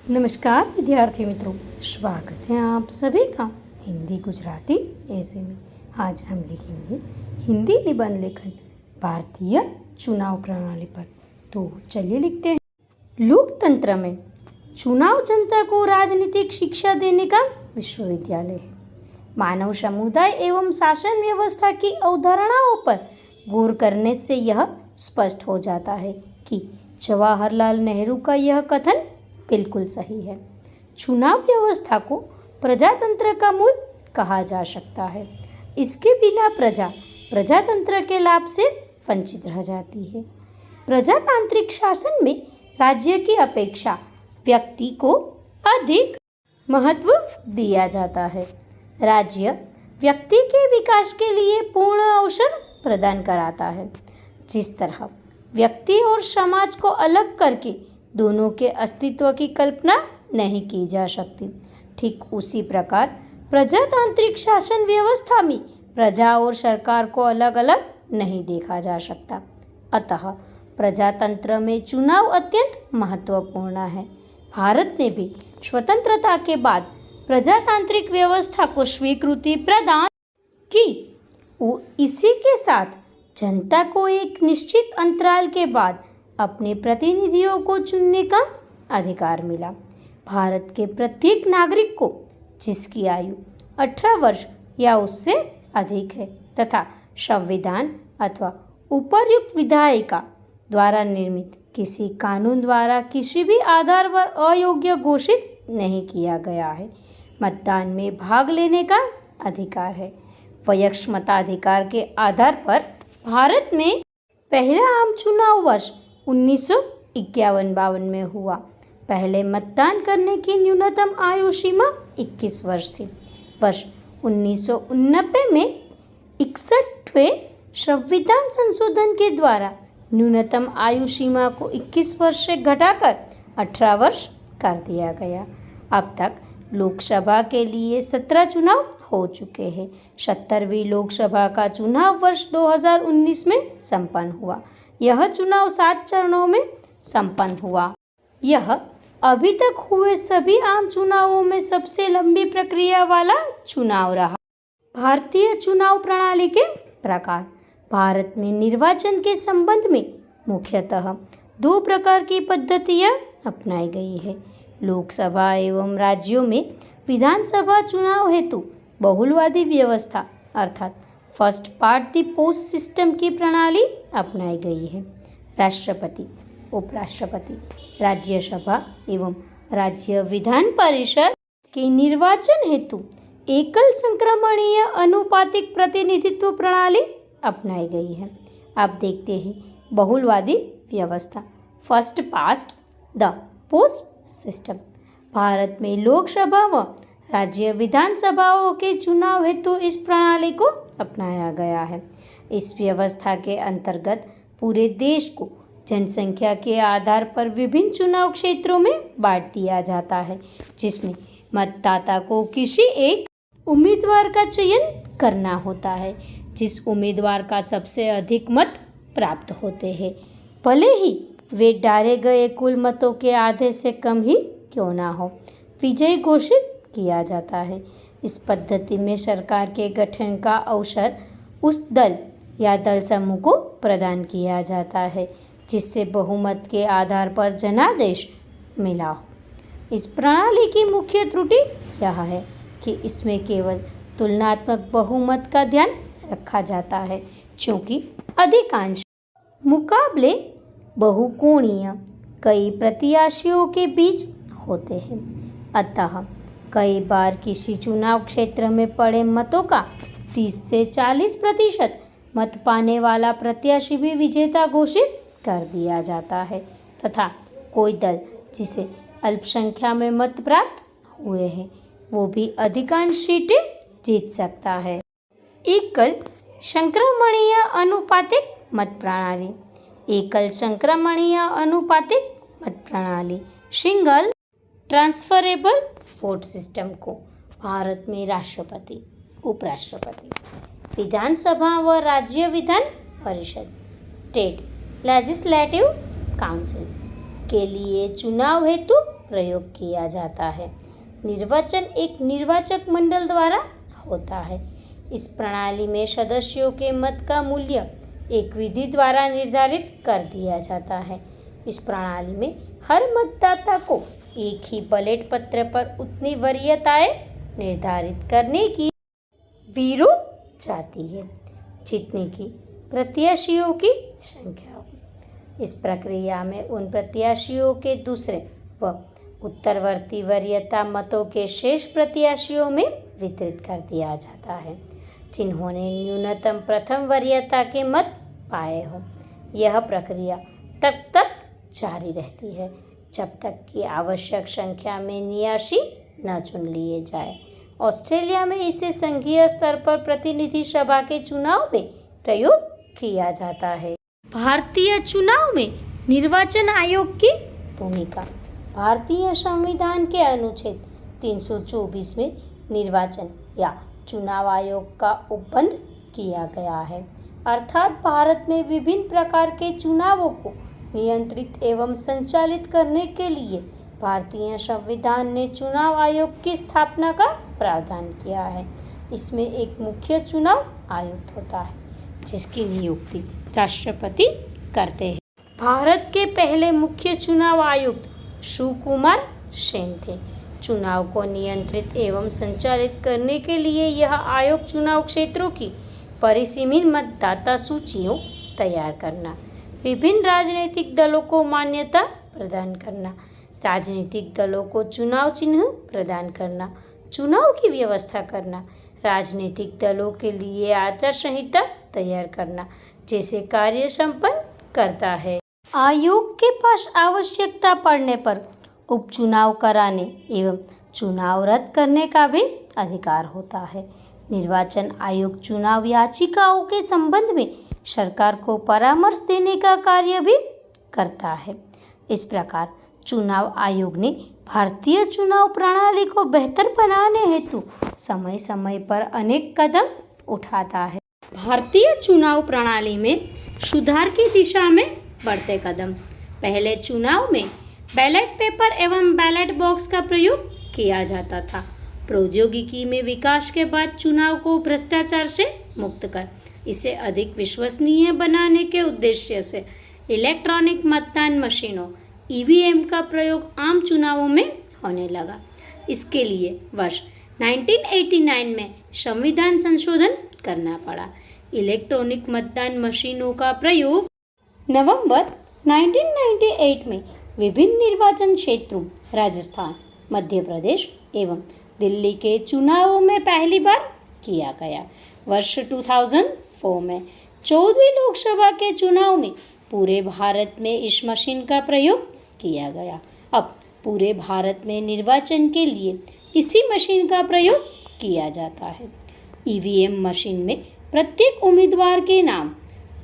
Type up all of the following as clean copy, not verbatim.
नमस्कार विद्यार्थी मित्रों, स्वागत है आप सभी का हिंदी गुजराती ऐसे में। आज हम लिखेंगे हिंदी निबंध लेखन भारतीय चुनाव प्रणाली पर। तो चलिए लिखते हैं। लोकतंत्र में चुनाव जनता को राजनीतिक शिक्षा देने का विश्वविद्यालय है। मानव समुदाय एवं शासन व्यवस्था की अवधारणाओं पर गौर करने से यह स्पष्ट हो जाता है कि जवाहरलाल नेहरू का यह कथन बिल्कुल सही है। चुनाव व्यवस्था को प्रजातंत्र का मूल कहा जा सकता है। इसके बिना प्रजातंत्र के लाभ से वंचित रह जाती है। प्रजातांत्रिक शासन में राज्य की अपेक्षा व्यक्ति को अधिक महत्व दिया जाता है। राज्य व्यक्ति के विकास के लिए पूर्ण अवसर प्रदान कराता है। जिस तरह व्यक्ति और समाज को अलग करके दोनों के अस्तित्व की कल्पना नहीं की जा सकती, ठीक उसी प्रकार प्रजातांत्रिक शासन व्यवस्था में प्रजा और सरकार को अलग अलग नहीं देखा जा सकता। अतः प्रजातंत्र में चुनाव अत्यंत महत्वपूर्ण है। भारत ने भी स्वतंत्रता के बाद प्रजातांत्रिक व्यवस्था को स्वीकृति प्रदान की। इसी के साथ जनता को एक निश्चित अंतराल के बाद अपने प्रतिनिधियों को चुनने का अधिकार मिला। भारत के प्रत्येक नागरिक को, जिसकी आयु 18 वर्ष या उससे अधिक है तथा संविधान अथवा उपर्युक्त विधायिका द्वारा निर्मित किसी कानून द्वारा किसी भी आधार पर अयोग्य घोषित नहीं किया गया है, मतदान में भाग लेने का अधिकार है। वयस्क मताधिकार के आधार पर भारत में पहला आम चुनाव वर्ष 1951-52 में हुआ। पहले मतदान करने की न्यूनतम आयु सीमा 21 वर्ष थी। वर्ष 1989 में 61वें संविधान संशोधन के द्वारा न्यूनतम आयु सीमा को 21 वर्ष से घटाकर 18 वर्ष कर दिया गया। अब तक लोकसभा के लिए 17 चुनाव हो चुके हैं। 70वीं लोकसभा का चुनाव वर्ष 2019 में संपन्न हुआ। यह चुनाव 7 चरणों में संपन्न हुआ। यह अभी तक हुए सभी आम चुनावों में सबसे लंबी प्रक्रिया वाला चुनाव रहा। भारतीय चुनाव प्रणाली के प्रकार। भारत में निर्वाचन के संबंध में मुख्यतः 2 प्रकार की पद्धतियां अपनाई गई है। लोकसभा एवं राज्यों में विधानसभा चुनाव हेतु बहुलवादी व्यवस्था अर्थात first part the post system की प्रणाली अपनाई गई है। राष्ट्रपति, उपराष्ट्रपति, राज्यसभा एवं राज्य विधान परिषद के निर्वाचन हेतु एकल संक्रमणीय अनुपातिक प्रतिनिधित्व प्रणाली अपनाई गई है। अब देखते हैं बहुलवादी व्यवस्था, first past the post system. Bharat में लोकसभा व राज्य विधानसभाओं के चुनाव हेतु इस प्रणाली को अपनाया गया है। इस व्यवस्था के अंतर्गत पूरे देश को जनसंख्या के आधार पर विभिन्न चुनाव क्षेत्रों में बांट दिया जाता है, जिसमें मतदाता को किसी एक उम्मीदवार का चयन करना होता है। जिस उम्मीदवार का सबसे अधिक मत प्राप्त होते हैं, भले ही वे डाले गए कुल मतों के आधे से कम ही क्यों ना हो, विजयी घोषित किया जाता है। इस पद्धति में सरकार के गठन का अवसर उस दल या दल समूह को प्रदान किया जाता है जिससे बहुमत के आधार पर जनादेश मिला हो। इस प्रणाली की मुख्य त्रुटि यह है कि इसमें केवल तुलनात्मक बहुमत का ध्यान रखा जाता है, क्योंकि अधिकांश मुकाबले बहुकोणीय कई प्रत्याशियों के बीच होते हैं। अतः कई बार किसी चुनाव क्षेत्र में पड़े मतों का 30 से 40% मत पाने वाला प्रत्याशी भी विजेता घोषित कर दिया जाता है तथा कोई दल जिसे अल्पसंख्या में मत प्राप्त हुए हैं वो भी अधिकांश सीटें जीत सकता है। एकल संक्रमणीय अनुपातिक मत प्रणाली। एकल संक्रमणीय अनुपातिक मत प्रणाली सिंगल ट्रांसफरेबल वोट सिस्टम को भारत में राष्ट्रपति, उपराष्ट्रपति, विधानसभा व राज्य Vidhan Parishad, state legislative council के लिए चुनाव हेतु प्रयोग किया जाता है। निर्वाचन एक निर्वाचक मंडल द्वारा होता है। इस प्रणाली में सदस्यों के मत का मूल्य एक विधि द्वारा निर्धारित कर दिया जाता है। इस प्रणाली में हर मतदाता को एक ही बैलेट पत्र पर उतनी वरीयताएं निर्धारित करने की वीरो जाती है जितने की प्रत्याशियों की संख्या हो। इस प्रक्रिया में उन प्रत्याशियों के दूसरे व उत्तरवर्ती वरीयता मतों के शेष प्रत्याशियों में वितरित कर दिया जाता है जिन्होंने न्यूनतम प्रथम वरीयता के मत पाए हो। यह प्रक्रिया तब तक जारी रहती है जब तक कि आवश्यक संख्या में न्यासी न चुन लिए जाए। ऑस्ट्रेलिया में इसे संघीय स्तर पर प्रतिनिधि सभा के चुनाव में प्रयोग किया जाता है। भारतीय चुनाव में निर्वाचन आयोग की भूमिका। भारतीय संविधान के अनुच्छेद 324 में निर्वाचन या चुनाव आयोग का उपबंध किया गया है, अर्थात भारत में विभिन्न प्रकार के चुनावों को नियंत्रित एवं संचालित करने के लिए भारतीय संविधान ने चुनाव आयोग की स्थापना का प्रावधान किया है। इसमें एक मुख्य चुनाव आयुक्त होता है जिसकी नियुक्ति राष्ट्रपति करते हैं। भारत के पहले मुख्य चुनाव आयुक्त सुकुमार सेन थे। चुनाव को नियंत्रित एवं संचालित करने के लिए यह आयोग चुनाव क्षेत्रों की परिसीमित मतदाता सूचियों तैयार करना, विभिन्न राजनीतिक दलों को मान्यता प्रदान करना, राजनीतिक दलों को चुनाव चिन्ह प्रदान करना, चुनाव की व्यवस्था करना, राजनीतिक दलों के लिए आचार संहिता तैयार करना जैसे कार्य संपन्न करता है। आयोग के पास आवश्यकता पड़ने पर उपचुनाव कराने एवं चुनाव रद्द करने का भी अधिकार होता है। निर्वाचन आयोग चुनाव याचिकाओं के संबंध में सरकार को परामर्श देने का कार्य भी करता है। इस प्रकार चुनाव आयोग ने भारतीय चुनाव प्रणाली को बेहतर बनाने हेतु समय समय पर अनेक कदम उठाता है। भारतीय चुनाव प्रणाली में सुधार की दिशा में बढ़ते कदम। पहले चुनाव में बैलेट पेपर एवं बैलेट बॉक्स का प्रयोग किया जाता था। प्रौद्योगिकी में विकास के बाद चुनाव को भ्रष्टाचार से मुक्त कर इसे अधिक विश्वसनीय बनाने के उद्देश्य से इलेक्ट्रॉनिक मतदान मशीनों ईवीएम का प्रयोग आम चुनावों में होने लगा। इसके लिए वर्ष 1989 में संविधान संशोधन करना पड़ा। इलेक्ट्रॉनिक मतदान मशीनों का प्रयोग नवंबर 1998 में विभिन्न निर्वाचन क्षेत्रों राजस्थान, मध्य प्रदेश एवं दिल्ली के चुनावों में पहली बार किया गया। वर्ष 2004 में 14वीं लोकसभा के चुनाव में पूरे भारत में इस मशीन का प्रयोग किया गया। अब पूरे भारत में निर्वाचन के लिए इसी मशीन का प्रयोग किया जाता है। ईवीएम मशीन में प्रत्येक उम्मीदवार के नाम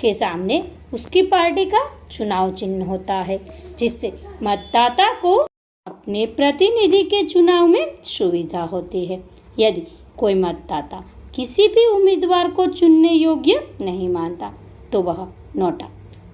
के सामने उसकी पार्टी का चुनाव चिन्ह होता है, जिससे मतदाता को अपने प्रतिनिधि के चुनाव में सुविधा होती है। यदि कोई मतदाता किसी भी उम्मीदवार को चुनने योग्य नहीं मानता तो वह NOTA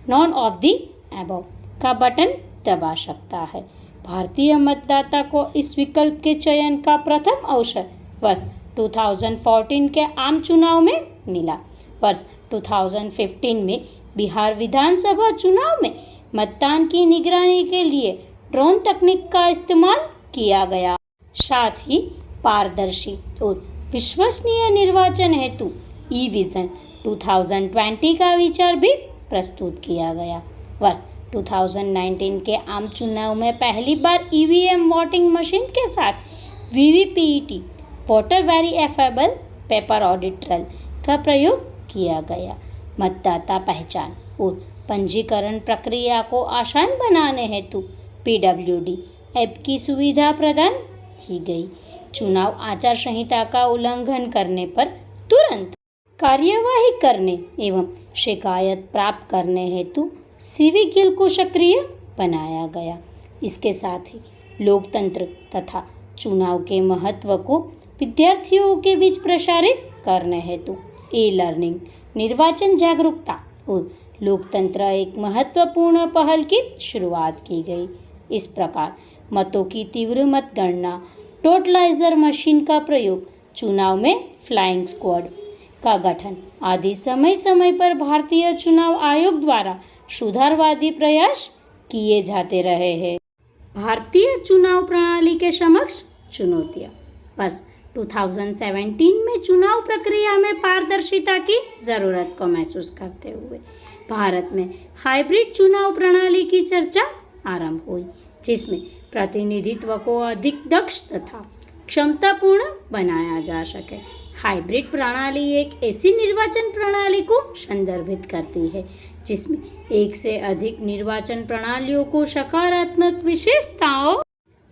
none of the above का बटन दबा सकता है। भारतीय मतदाता को इस विकल्प के चयन का प्रथम अवसर वर्ष 2014 के आम चुनाव में मिला। वर्ष 2015 में बिहार विधानसभा चुनाव में मतदान की निगरानी के लिए ड्रोन तकनीक का इस्तेमाल किया गया। साथ ही पारदर्शी और विश्वसनीय निर्वाचन हेतु ई-विजन 2020 का विचार भी प्रस्तुत किया गया। वर्ष 2019 के आम चुनाव में पहली बार ईवीएम वोटिंग मशीन के साथ VVPAT voter verifiable paper audit roll का प्रयोग किया गया। मतदाता पहचान और पंजीकरण प्रक्रिया को आसान बनाने हेतु पीडब्ल्यूडी ऐप की सुविधा प्रदान की गई। चुनाव आचार संहिता का उल्लंघन करने पर तुरंत कार्यवाही करने एवं शिकायत प्राप्त करने हेतु सिविक गिल को सक्रिय बनाया गया। इसके साथ ही लोकतंत्र तथा चुनाव के महत्व को विद्यार्थियों के बीच प्रसारित करने हेतु ई-लर्निंग, निर्वाचन जागरूकता और लोकतंत्र एक महत्वपूर्ण पहल की शुरुआत की गई। इस प्रकार मतों की तीव्र मतगणना, टोटलाइजर मशीन का प्रयोग, चुनाव में फ्लाइंग स्क्वाड का गठन आदि समय समय पर भारतीय चुनाव आयोग द्वारा सुधारवादी प्रयास किए जाते रहे हैं। भारतीय चुनाव प्रणाली के समक्ष चुनौतियाँ। वर्ष 2017 में चुनाव प्रक्रिया में पारदर्शिता की जरूरत को महसूस करते हुए भारत में हाइब्रिड चुनाव प्रणाली की चर्चा आरंभ हुई, जिसमें प्रतिनिधित्व को अधिक दक्ष तथा क्षमतापूर्ण बनाया जा सके। हाइब्रिड प्रणाली एक ऐसी निर्वाचन प्रणाली को संदर्भित करती है जिसमें एक से अधिक निर्वाचन प्रणालियों को सकारात्मक विशेषताओं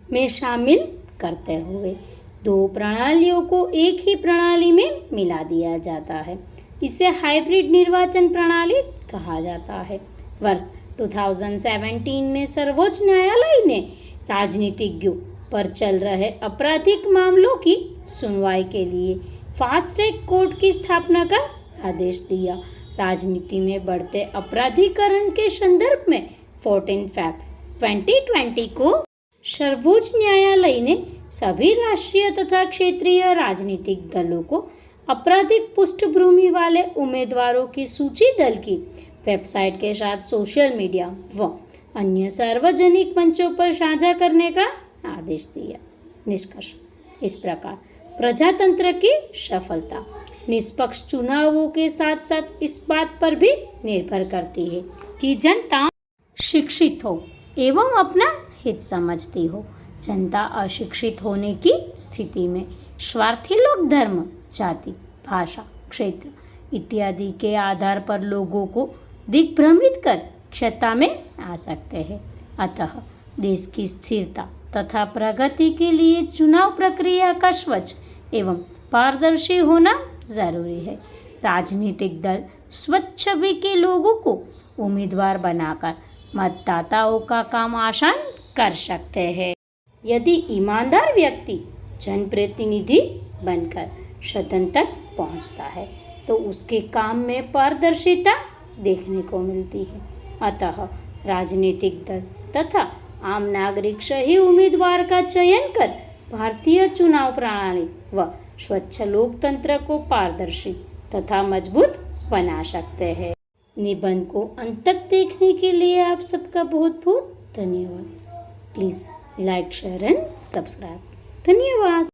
में शामिल करते हुए दो प्रणालियों को एक ही प्रणाली में मिला दिया जाता है। इसे हाइब्रिड निर्वाचन प्रणाली कहा जाता है। वर्ष 2017 में सर्वोच्च न्यायालय ने राजनीतिज्ञों पर चल रहे आपराधिक मामलों की सुनवाई के लिए फास्ट ट्रैक कोर्ट की स्थापना का आदेश दिया। राजनीति में बढ़ते अपराधीकरण के संदर्भ में 14 फरवरी 2020 को सर्वोच्च न्यायालय ने सभी राष्ट्रीय तथा क्षेत्रीय राजनीतिक दलों को आपराधिक पृष्ठभूमि वाले उम्मीदवारों की सूची दल की वेबसाइट के साथ सोशल मीडिया व अन्य सार्वजनिक मंचों पर साझा करने का आदेश दिया। निष्कर्ष इस प्रकार प्रजातंत्र की सफलता निष्पक्ष चुनावों के साथ साथ इस बात पर भी निर्भर करती है कि जनता शिक्षित हो एवं अपना हित समझती हो। जनता अशिक्षित होने की स्थिति में स्वार्थी लोग धर्म, जाति, भाषा, क्षेत्र इत्यादि के आधार पर लोगों को दिग्भ्रमित कर क्षमता में आ सकते हैं। अतः देश की स्थिरता तथा प्रगति के लिए चुनाव प्रक्रिया का स्वच्छ एवं पारदर्शी होना जरूरी है। राजनीतिक दल स्वच्छ छवि के लोगों को उम्मीदवार बनाकर मतदाताओं का काम आसान कर सकते हैं। यदि ईमानदार व्यक्ति जनप्रतिनिधि बनकर सदन तक पहुंचता है तो उसके काम में पारदर्शिता देखने को मिलती है। अतः राजनीतिक दल तथा आम नागरिक सही उम्मीदवार का चयन कर भारतीय चुनाव प्रणाली व स्वच्छ लोकतंत्र को पारदर्शी तथा मजबूत बना सकते हैं। निबंध को अंत तक देखने के लिए आप सबका बहुत बहुत धन्यवाद। Please like, share and subscribe. धन्यवाद।